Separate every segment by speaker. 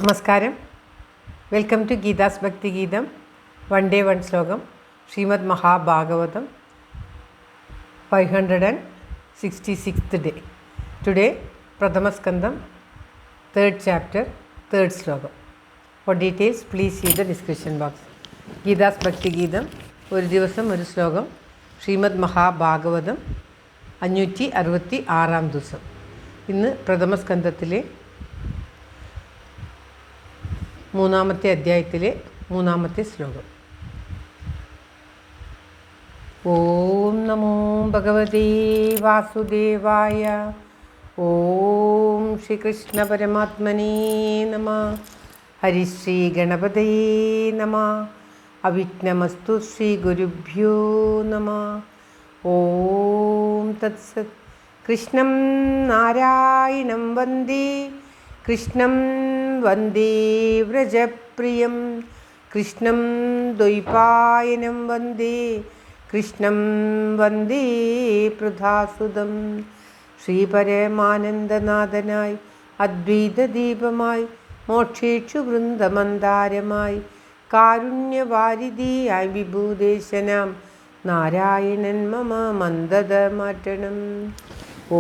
Speaker 1: നമസ്കാരം. Welcome to Geetha's Bhakti ഗീതം. One day one ശ്ലോകം. Shrimad Mahabhagavatam 566th day. Today പ്രഥമസ്കന്ധം 3rd chapter 3rd ശ്ലോകം. For details please see the description box. Geetha's Bhakti Geetham, ഒരു ദിവസം ഒരു ശ്ലോകം. ശ്രീമദ് മഹാഭാഗവതം 566 ദിവസം. ഇന്ന് പ്രഥമസ്കന്ധത്തിലെ 3ാമത്തെ അധ്യായത്തിലെ 3ാമത്തെ ശ്ലോകം. ഓം നമോ ഭഗവതേ വാസുദേവായ. ഓം ശ്രീകൃഷ്ണ പരമാത്മനേ നമഃ. ഹരിശ്രീ ഗണപതയേ നമഃ. അവിഘ്നമസ്തു ശ്രീ ഗുരുഭ്യോ നമഃ. ഓം തത്സത്. കൃഷ്ണം നാരായണം വന്ദേ, കൃഷ്ണം വന്ദേ വ്രജപ്രിയം, കൃഷ്ണം ദ്വൈപായനം വന്ദേ, കൃഷ്ണം വന്ദേ പൃഥാസുതം. ശ്രീപരമാനന്ദനാഥനായി അദ്വൈതദീപമായി, മോക്ഷേക്ഷു വൃന്ദമന്ദാരമായി, കാരുണ്യവാരിധിയായി വിഭൂദേശനാം നാരായണൻ മമ മന്ദത മാറ്റണം.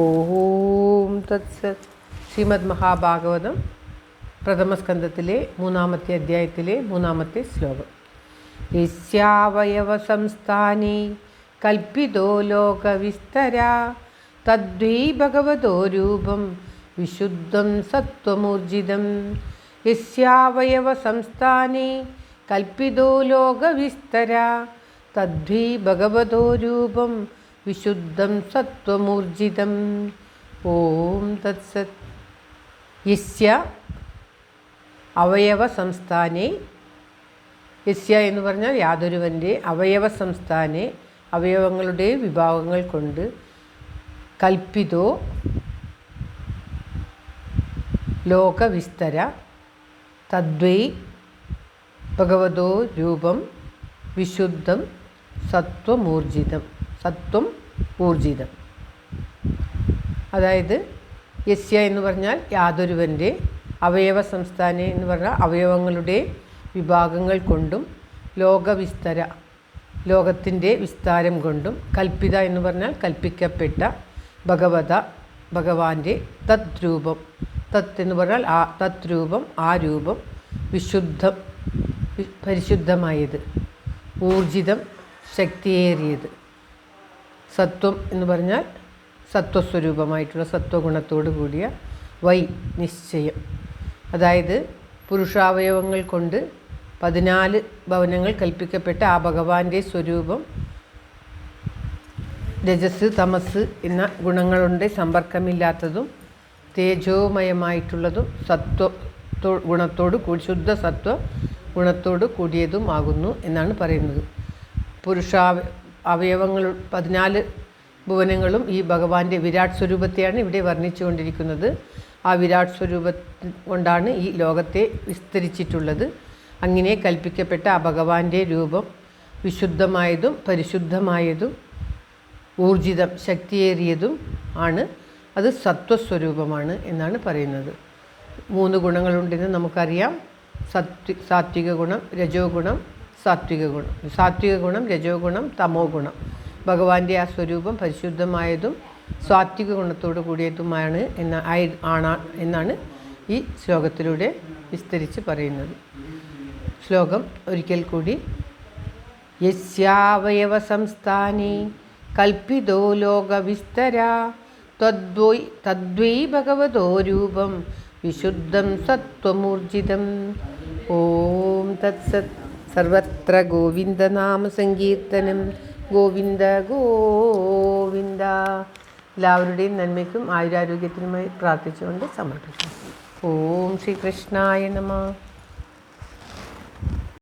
Speaker 1: ഓം തത്സത്. ശ്രീമദ് മഹാഭാഗവതം പ്രഥമസ്കന്ധത്തിലെ 3ാമത്തെ അധ്യായത്തിലെ 3ാമത്തെ ശ്ലോകം. യസ്യാവയവ സംസ്ഥാനേ കൽപ്പിതോ ലോകവിസ്തര, തദ്വൈ ഭഗവതോ രൂപം വിശുദ്ധം സത്വമൂർജിതം. യസ്യാവയവ സംസ്ഥാനേ കൽപ്പിതോ ലോകവിസ്തര, തദ്വൈ ഭഗവതോ രൂപം വിശുദ്ധം സത്വമൂർജിതം. ഓം തത്സത്. യസ്യ അവയവ സംസ്ഥാനെ, യസ്യ എന്ന് പറഞ്ഞാൽ യാതൊരുവൻ്റെ, അവയവ സംസ്ഥാനെ അവയവങ്ങളുടെ വിഭാഗങ്ങൾ കൊണ്ട്, കൽപ്പിതോ ലോകവിസ്തര, തദ്വൈ ഭഗവതോ രൂപം വിശുദ്ധം സത്വമൂർജിതം. സത്വം ഊർജിതം. അതായത് യസ്യ എന്ന് പറഞ്ഞാൽ യാതൊരുവൻ്റെ, അവയവ സംസ്ഥാനെ എന്ന് പറഞ്ഞാൽ അവയവങ്ങളുടെ വിഭാഗങ്ങൾ കൊണ്ടും, ലോകവിസ്തര ലോകത്തിൻ്റെ വിസ്താരം കൊണ്ടും, കൽപ്പിത എന്ന് പറഞ്ഞാൽ കൽപ്പിക്കപ്പെട്ട, ഭഗവത ഭഗവാന്റെ തദ്രൂപം, തത്ത് എന്ന് പറഞ്ഞാൽ ആ തദ്രൂപം, ആ രൂപം, വിശുദ്ധം പരിശുദ്ധമായത്, ഊർജിതം ശക്തിയേറിയത്, സത്വം എന്ന് പറഞ്ഞാൽ സത്വസ്വരൂപമായിട്ടുള്ള സത്വഗുണത്തോടു കൂടിയ, വൈ നിശ്ചയം. അതായത് പുരുഷാവയവങ്ങൾ കൊണ്ട് 14 ഭവനങ്ങൾ കൽപ്പിക്കപ്പെട്ട ആ ഭഗവാന്റെ സ്വരൂപം രജസ് തമസ് എന്ന ഗുണങ്ങളുടെ സമ്പർക്കമില്ലാത്തതും തേജോമയമായിട്ടുള്ളതും ഗുണത്തോട് കൂടി, ശുദ്ധ സത്വ ഗുണത്തോട് കൂടിയതുമാകുന്നു എന്നാണ് പറയുന്നത്. അവയവങ്ങൾ 14 ഭുവനങ്ങളും ഈ ഭഗവാന്റെ വിരാട് സ്വരൂപത്തെയാണ് ഇവിടെ വർണ്ണിച്ചുകൊണ്ടിരിക്കുന്നത്. ആ വിരാട് സ്വരൂപം കൊണ്ടാണ് ഈ ലോകത്തെ വിസ്തരിച്ചിട്ടുള്ളത്. അങ്ങനെ കൽപ്പിക്കപ്പെട്ട ആ ഭഗവാന്റെ രൂപം വിശുദ്ധമായതും പരിശുദ്ധമായതും ഊർജിതം ശക്തിയേറിയതും ആണ്. അത് സത്വസ്വരൂപമാണ് എന്നാണ് പറയുന്നത്. 3 ഗുണങ്ങളുണ്ടെന്ന് നമുക്കറിയാം. സാത്വിക ഗുണം, രജോ ഗുണം, സാത്വിക ഗുണം. സാത്വിക ഗുണം, രജോ ഗുണം, തമോ ഗുണം. ഭഗവാന്റെ ആ സ്വരൂപം പരിശുദ്ധമായതും സാത്വിക ഗുണത്തോടു കൂടിയതുമാണ് എന്നാണ് ഈ ശ്ലോകത്തിലൂടെ വിസ്തരിച്ച് പറയുന്നത്. ശ്ലോകം ഒരിക്കൽ കൂടി. യസ്യാവയവ സംസ്ഥാനേ കൽപ്പിതോ ലോകവിസ്തര, തദ്വൈ ഭഗവതോ രൂപം വിശുദ്ധം സത്വമൂർജിതം. ഓം തത്സത്. സർവത്ര ഗോവിന്ദനാമ സങ്കീർത്തനം. ഗോവിന്ദ ഗോവിന്ദ. എല്ലാവരുടെയും നന്മയ്ക്കും ആയുരാരോഗ്യത്തിനുമായി പ്രാർത്ഥിച്ചുകൊണ്ട് സമർപ്പിക്കുന്നു. ഓം ശ്രീകൃഷ്ണായ നമഃ.